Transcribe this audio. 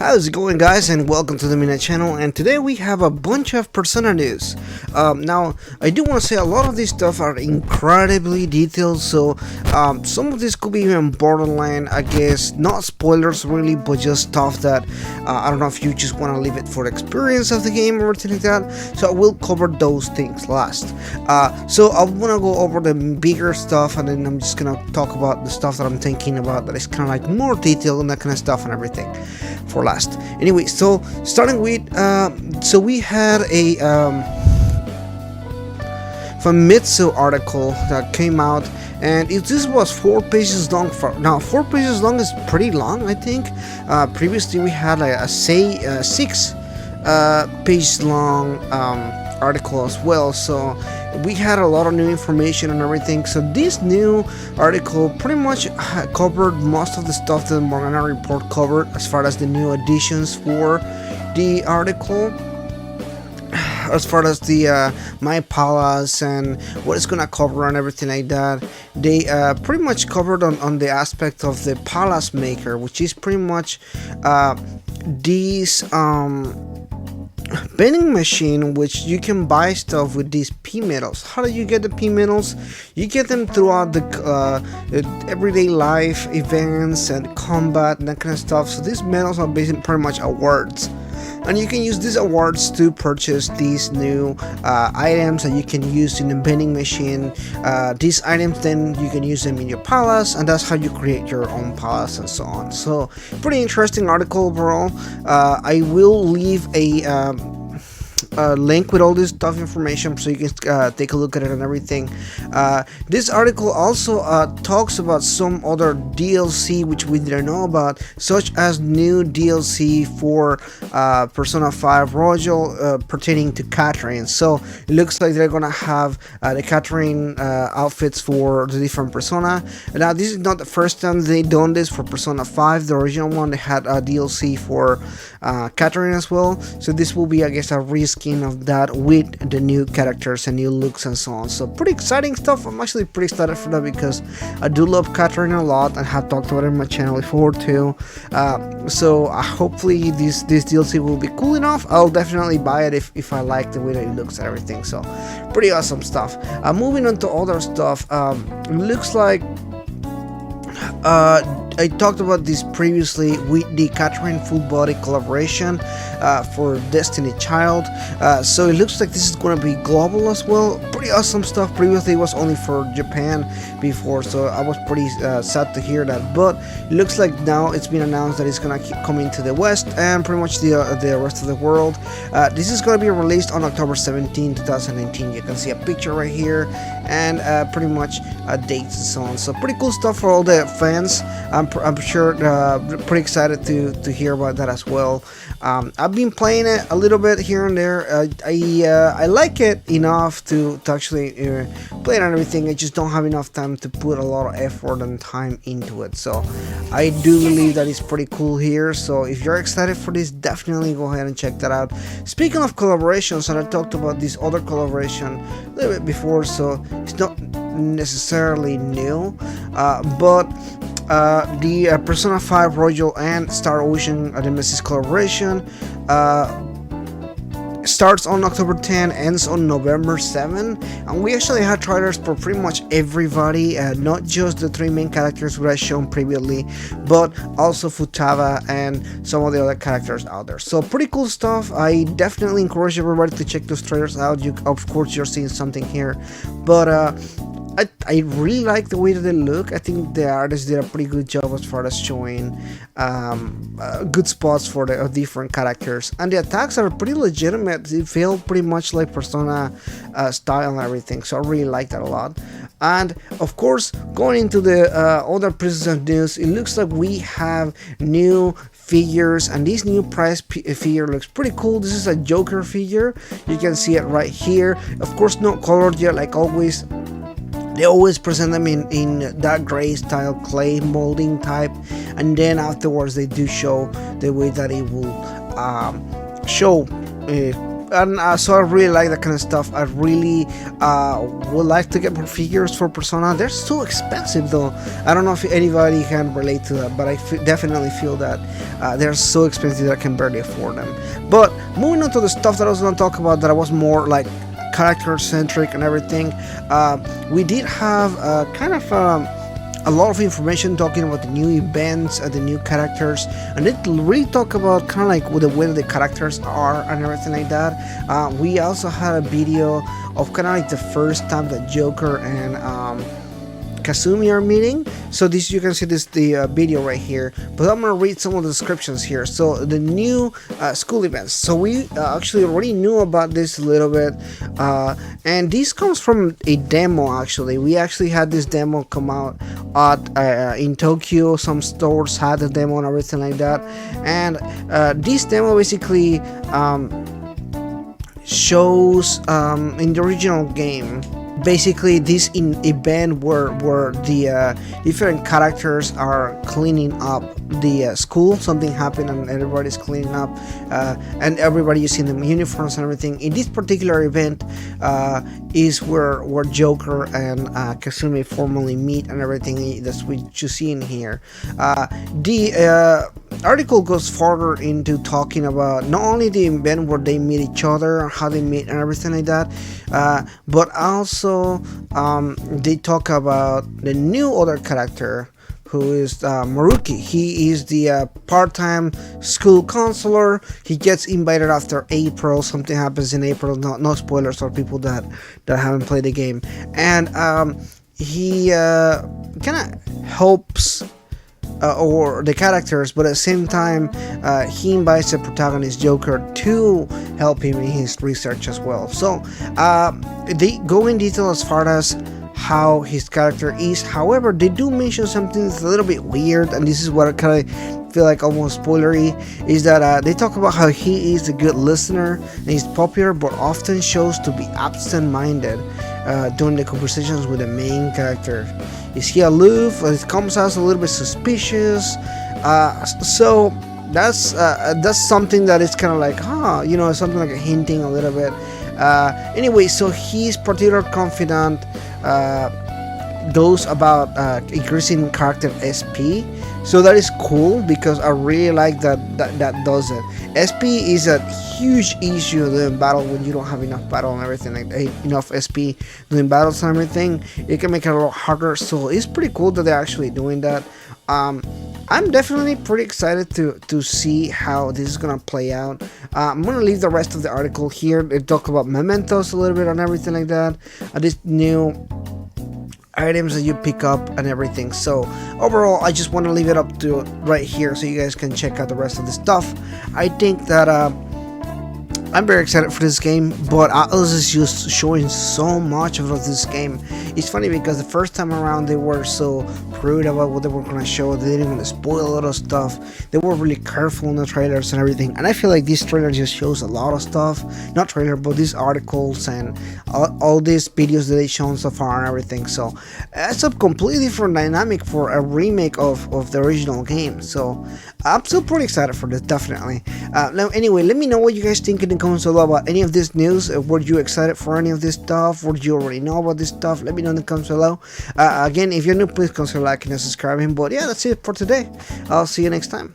How's it going, guys, and welcome to the Mina channel. And today we have a bunch of Persona news. Now I do want to say a lot of these stuff are incredibly detailed, so some of this could be even borderline, I guess, not spoilers really, but just stuff that I don't know if you just want to leave it for the experience of the game or anything like that. So I will cover those things last. So I want to go over the bigger stuff, and then I'm just gonna talk about the stuff that I'm thinking about that is kind of like more detailed and that kind of stuff and everything for last. Anyway, so starting with so we had a Famitsu article that came out, and this was 4 pages long. Now 4 pages long is pretty long, I think. Previously we had like a 6 page long article as well, so we had a lot of new information and everything. So this new article pretty much covered most of the stuff that the Morgana report covered as far as the new additions for the article, as far as the My Palace and what it's gonna cover and everything like that. They pretty much covered on the aspect of the Palace Maker, which is pretty much these vending machine which you can buy stuff with these P medals. How do you get the P medals? You get them throughout the everyday life events and combat and that kind of stuff. So these medals are basically pretty much awards, and you can use these awards to purchase these new items that you can use in the vending machine. These items, then you can use them in your palace, and that's how you create your own palace and so on. So pretty interesting article overall. I will leave a link with all this stuff information so you can take a look at it and everything. This article also talks about some other DLC which we didn't know about, such as new DLC for Persona 5 Royal pertaining to Catherine. So it looks like they're gonna have the Catherine outfits for the different Persona. Now this is not the first time they've done this for Persona 5. The original one, they had a DLC for Catherine as well, so this will be, I guess, a reskin of that with the new characters and new looks and so on. So pretty exciting stuff. I'm actually pretty excited for that because I do love Catherine a lot and have talked about it in my channel before too. So hopefully this DLC will be cool enough. I'll definitely buy it if I like the way that it looks and everything. So pretty awesome stuff. Moving on to other stuff. Looks like I talked about this previously with the Catherine full body collaboration for Destiny Child. So it looks like this is going to be global as well. Pretty awesome stuff. Previously it was only for Japan before, so I was pretty sad to hear that. But it looks like now it's been announced that it's going to keep coming to the West and pretty much the rest of the world. This is going to be released on October 17, 2019. You can see a picture right here and pretty much dates and so on. So pretty cool stuff for all the fans. I'm sure pretty excited to hear about that as well. I've been playing it a little bit here and there. I like it enough to actually play it and everything. I just don't have enough time to put a lot of effort and time into it. So I do believe that it's pretty cool here. So if you're excited for this, definitely go ahead and check that out. Speaking of collaborations, and I talked about this other collaboration a little bit before, so it's not necessarily new, but the Persona 5 Royal and Star Ocean Nemesis collaboration starts on October 10, ends on November 7, and we actually had trailers for pretty much everybody, not just the 3 main characters we had shown previously, but also Futaba and some of the other characters out there. So pretty cool stuff. I definitely encourage everybody to check those trailers out. Of course you're seeing something here, but I really like the way that they look. I think the artists did a pretty good job as far as showing good spots for the different characters, and the attacks are pretty legitimate. They feel pretty much like Persona style and everything, so I really like that a lot. And of course, going into the other pieces of news, it looks like we have new figures, and this new prize figure looks pretty cool. This is a Joker figure. You can see it right here. Of course, not colored yet, like always. They always present them in that gray style clay molding type, and then afterwards they do show the way that it will show and so I really like that kind of stuff. I really would like to get more figures for Persona. They're so expensive though. I don't know if anybody can relate to that, but I definitely feel that they're so expensive that I can barely afford them. But moving on to the stuff that I was going to talk about, that I was more like character centric and everything. We did have kind of a lot of information talking about the new events and the new characters, and it really talk about kind of like what the way the characters are and everything like that. We also had a video of kind of like the first time that Joker and Kasumi are meeting. So this, you can see this the video right here, but I'm gonna read some of the descriptions here. So the new school events, so we actually already knew about this a little bit, and this comes from a demo. Actually, we actually had this demo come out at in Tokyo. Some stores had the demo and everything like that, and this demo basically shows in the original game, basically this event where the different characters are cleaning up the school. Something happened and everybody's cleaning up, and everybody using the uniforms and everything. In this particular event is where Joker and Kasumi formally meet and everything. That's what you see in here. The article goes further into talking about not only the event where they meet each other, how they meet and everything like that, but also they talk about the new other character, who is Maruki. He is the part-time school counselor. He gets invited after April. Something happens in April. No spoilers for people that haven't played the game. And he kind of helps or the characters, but at the same time he invites the protagonist Joker to help him in his research as well. So they go in detail as far as how his character is. However, they do mention something that's a little bit weird, and this is what I kind of feel like almost spoilery, is that they talk about how he is a good listener and he's popular, but often shows to be absent-minded during the conversations with the main character. Is he aloof? It comes out a little bit suspicious. So that's something that is kind of like, something like a hinting a little bit. Anyway, so he's particularly confident, goes about increasing character SP. So that is cool, because I really like that does it. SP is a huge issue during battle when you don't have enough battle and everything, like enough SP doing battles and everything. It can make it a lot harder, so it's pretty cool that they're actually doing that. I'm definitely pretty excited to see how this is gonna play out. I'm gonna leave the rest of the article here. They talk about mementos a little bit and everything like that. This new items that you pick up and everything. So overall, I just want to leave it up to right here so you guys can check out the rest of the stuff. I think that I'm very excited for this game, but Atlas is just showing so much of this game. It's funny because the first time around they were so prude about what they were going to show. They didn't want to spoil a lot of stuff. They were really careful in the trailers and everything. And I feel like this trailer just shows a lot of stuff. Not trailer, but these articles and all these videos that they've shown so far and everything. So it's a completely different dynamic for a remake of the original game. So I'm still pretty excited for this, definitely. Now, anyway, let me know what you guys think in the comments below about any of this news. Were you excited for any of this stuff? Or did you already know about this stuff? Let me know in the comments below. Again, if you're new, please consider liking and subscribing. But yeah, that's it for today. I'll see you next time.